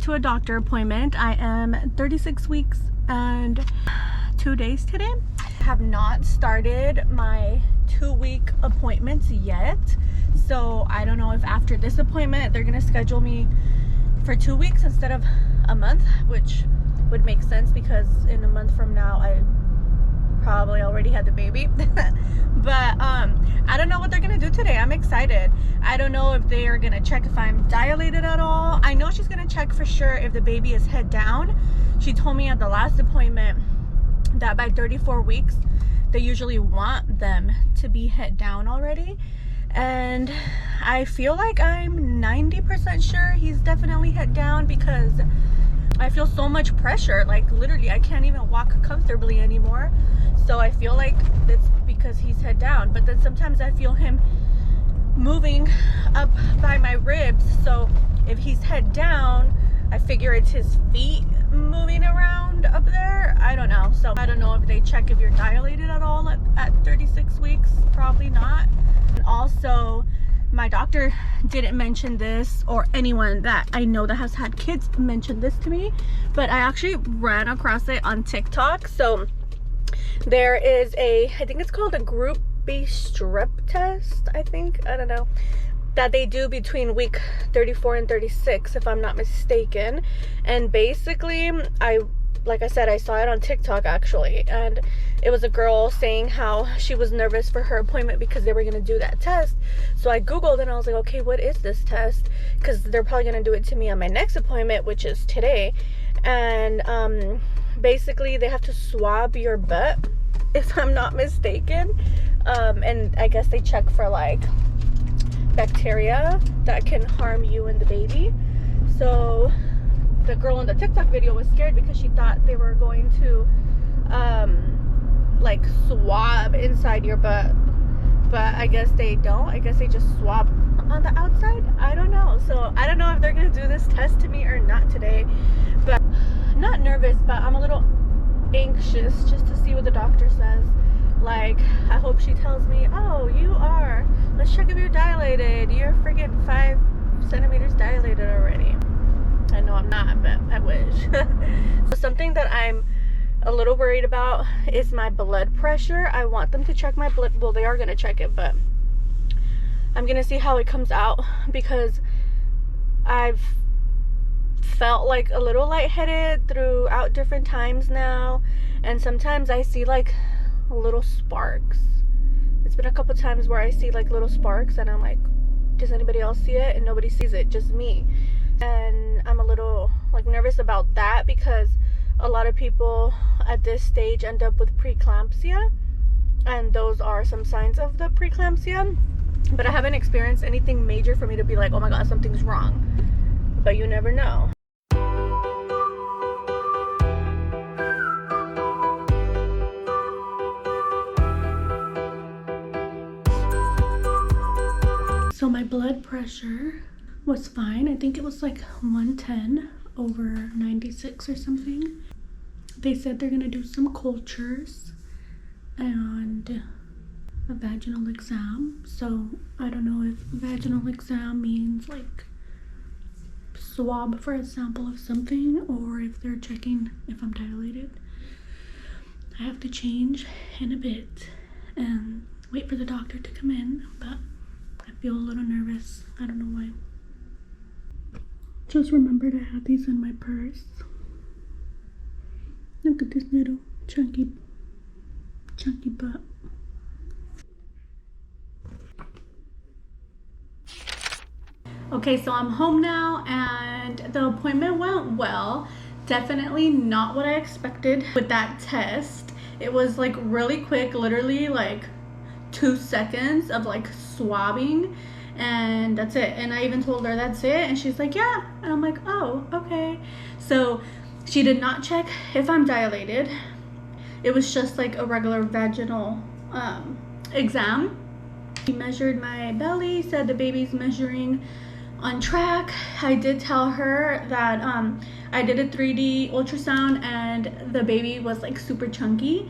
to a doctor appointment. I am 36 weeks and 2 days today. I have not started my 2-week appointments yet, so I don't know if after this appointment they're gonna schedule me for 2 weeks instead of a month, which would make sense because in a month from now I probably already had the baby. But I don't know what they're gonna do today. I'm excited. I don't know if they are gonna check if I'm dilated at all. I know she's gonna check for sure if the baby is head down. She told me at the last appointment that by 34 weeks they usually want them to be head down already, and I feel like I'm 90% sure he's definitely head down because I feel so much pressure. Like literally I can't even walk comfortably anymore, so I feel like it's because he's head down. But then sometimes I feel him moving up by my ribs, so if he's head down I figure it's his feet moving around up there. I don't know. So I don't know if they check if you're dilated at all at 36 weeks. Probably not. And also my doctor didn't mention this, or anyone that I know that has had kids mentioned this to me, but I actually ran across it on TikTok. So there is I think it's called a Group B strep test, I don't know, that they do between week 34 and 36 if I'm not mistaken. And basically like I said, I saw it on TikTok actually, and it was a girl saying how she was nervous for her appointment because they were going to do that test. So I googled and I was like, okay, what is this test? Because they're probably going to do it to me on my next appointment, which is today. And basically they have to swab your butt if I'm not mistaken, and I guess they check for like bacteria that can harm you and the baby. So the girl in the TikTok video was scared because she thought they were going to like swab inside your butt, but I guess they don't. I guess they just swab on the outside. I don't know. So I don't know if they're gonna do this test to me or not today, but I'm not nervous, but I'm a little anxious just to see what the doctor says. Like, I hope she tells me, oh, let's check if you're dilated. You're freaking 5 centimeters dilated already. I know I'm not, but I wish. So something that I'm a little worried about is my blood pressure. I want them to check my blood. Well, they are going to check it, but I'm going to see how it comes out because I've felt like a little lightheaded throughout different times now. And sometimes I see like little sparks. It's been a couple times where I see like little sparks and I'm like, does anybody else see it? And nobody sees it, just me. And I'm a little like nervous about that because a lot of people at this stage end up with preeclampsia, and those are some signs of the preeclampsia. But I haven't experienced anything major for me to be like, oh my god, something's wrong. But you never know. So my blood pressure was fine. I think it was like 110 over 96 or something. They said they're gonna do some cultures and a vaginal exam. So I don't know if vaginal exam means like swab for a sample of something, or if they're checking if I'm dilated. I have to change in a bit and wait for the doctor to come in, but I feel a little nervous. I don't know why. Just remembered I had these in my purse. Look at this little chunky butt. Okay, so I'm home now and the appointment went well. Definitely not what I expected with that test. It was like really quick, literally like 2 seconds of like swabbing, and that's it. And I even told her that's it, and she's like, yeah. And I'm like, oh, okay. So she did not check if I'm dilated. It was just like a regular vaginal exam. She measured my belly, said the baby's measuring on track. I did tell her that I did a 3D ultrasound and the baby was like super chunky,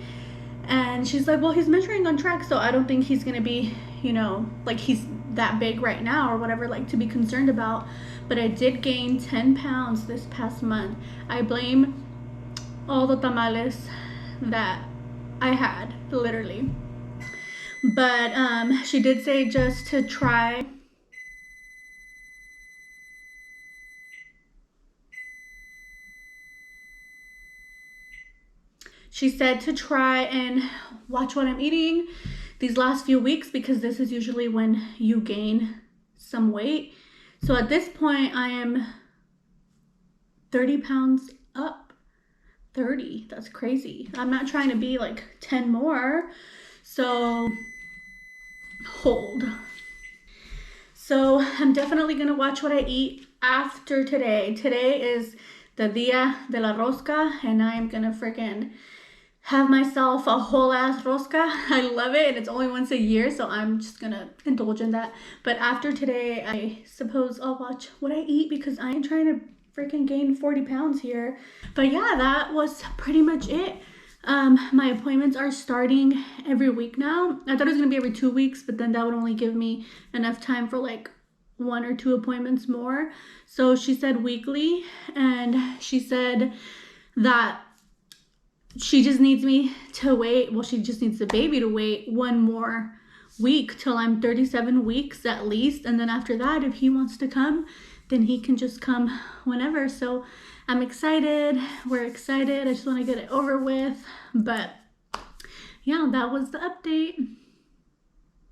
And she's like, well, he's measuring on track, so I don't think he's gonna be, you know, like he's that big right now or whatever, like to be concerned about. But I did gain 10 pounds this past month. I blame all the tamales that I had, literally. But she did say just to try. She said to try and watch what I'm eating these last few weeks, because this is usually when you gain some weight. So at this point, I am 30 pounds up. 30, that's crazy. I'm not trying to be like 10 more. So hold. So I'm definitely gonna watch what I eat after today. Today is the Dia de la Rosca, and I am gonna freaking have myself a whole ass rosca. I love it, and it's only once a year, so I'm just gonna indulge in that. But after today, I suppose I'll watch what I eat, because I ain't trying to freaking gain 40 pounds here. But yeah, that was pretty much it. My appointments are starting every week now. I thought it was gonna be every 2 weeks, but then that would only give me enough time for like 1 or 2 appointments more. So she said weekly, and she said that she just needs me to wait. Well, she just needs the baby to wait 1 more week till I'm 37 weeks at least. And then after that, if he wants to come, then he can just come whenever. So I'm excited. We're excited. I just want to get it over with. But yeah, that was the update.